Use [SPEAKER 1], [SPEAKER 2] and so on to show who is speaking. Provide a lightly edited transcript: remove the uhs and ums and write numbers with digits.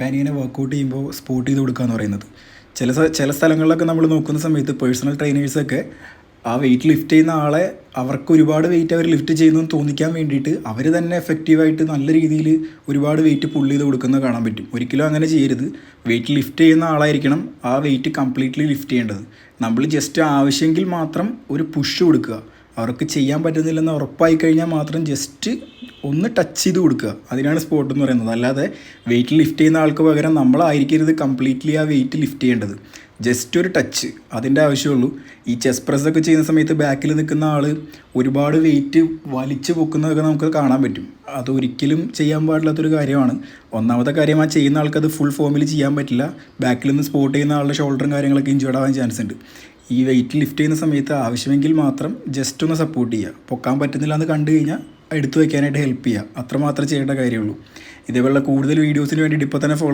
[SPEAKER 1] പാനിയനെ workout ചെയ്യുമ്പോൾ spot ചെയ്ത് കൊടുക്കുക എന്ന് പറയുന്നത്. ചില സ്ഥലങ്ങളിലൊക്കെ നമ്മൾ നോക്കുന്ന സമയത്ത് പേഴ്സണൽ ട്രെയിനേഴ്സൊക്കെ ആ വെയിറ്റ് ലിഫ്റ്റ് ചെയ്യുന്ന ആളെ അവർക്ക് ഒരുപാട് വെയിറ്റ് അവർ ലിഫ്റ്റ് ചെയ്യുന്നു എന്ന് തോന്നിക്കാൻ വേണ്ടിയിട്ട് അവർ തന്നെ എഫക്റ്റീവായിട്ട് നല്ല രീതിയിൽ ഒരുപാട് വെയിറ്റ് പുള്ള് ചെയ്ത് കൊടുക്കുന്നത് കാണാൻ പറ്റും. ഒരിക്കലും അങ്ങനെ ചെയ്യരുത്. വെയിറ്റ് ലിഫ്റ്റ് ചെയ്യുന്ന ആളായിരിക്കണം ആ വെയിറ്റ് കംപ്ലീറ്റ്ലി ലിഫ്റ്റ് ചെയ്യേണ്ടത്. നമ്മൾ ജസ്റ്റ് ആവശ്യമെങ്കിൽ മാത്രം ഒരു പുഷ് കൊടുക്കുക. അവർക്ക് ചെയ്യാൻ പറ്റുന്നില്ലെന്ന് ഉറപ്പായി കഴിഞ്ഞാൽ മാത്രം ജസ്റ്റ് ഒന്ന് ടച്ച് ചെയ്ത് കൊടുക്കുക. അതിനാണ് സ്പോട്ട് എന്ന് പറയുന്നത്. അല്ലാതെ വെയിറ്റ് ലിഫ്റ്റ് ചെയ്യുന്ന ആൾക്ക് പകരം നമ്മളായിരിക്കരുത് കംപ്ലീറ്റ്ലി ആ വെയിറ്റ് ലിഫ്റ്റ് ചെയ്യേണ്ടത്. ജസ്റ്റ് ഒരു ടച്ച്, അതിൻ്റെ ആവശ്യമുള്ളൂ. ഈ ചെസ്റ്റ് പ്രസ്സൊക്കെ ചെയ്യുന്ന സമയത്ത് ബാക്കിൽ നിൽക്കുന്ന ആൾ ഒരുപാട് വെയിറ്റ് വലിച്ചു പൊക്കുന്നതൊക്കെ നമുക്ക് കാണാൻ പറ്റും. അതൊരിക്കലും ചെയ്യാൻ പാടില്ലാത്തൊരു കാര്യമാണ്. ഒന്നാമത്തെ കാര്യം, ആ ചെയ്യുന്ന ആൾക്കത് ഫുൾ ഫോമിൽ ചെയ്യാൻ പറ്റില്ല. ബാക്കിൽ നിന്ന് സ്പോട്ട് ചെയ്യുന്ന ആളുടെ ഷോൾഡറും കാര്യങ്ങളൊക്കെ ഇഞ്ചേർഡ് ആവാൻ ചാൻസ് ഉണ്ട്. ഈ വെയിറ്റ് ലിഫ്റ്റ് ചെയ്യുന്ന സമയത്ത് ആവശ്യമെങ്കിൽ മാത്രം ജസ്റ്റ് ഒന്ന് സപ്പോർട്ട് ചെയ്യുക. പൊക്കാൻ പറ്റുന്നില്ല എന്ന് കണ്ടു കഴിഞ്ഞാൽ എടുത്തു വയ്ക്കാനായിട്ട് ഹെൽപ്പ് ചെയ്യുക. അത്രമാത്രം ചെയ്യേണ്ട കാര്യമുള്ളൂ. ഇതേപോലുള്ള കൂടുതൽ വീഡിയോസിന് വേണ്ടിയിട്ട് ഇപ്പോൾ തന്നെ ഫോളോ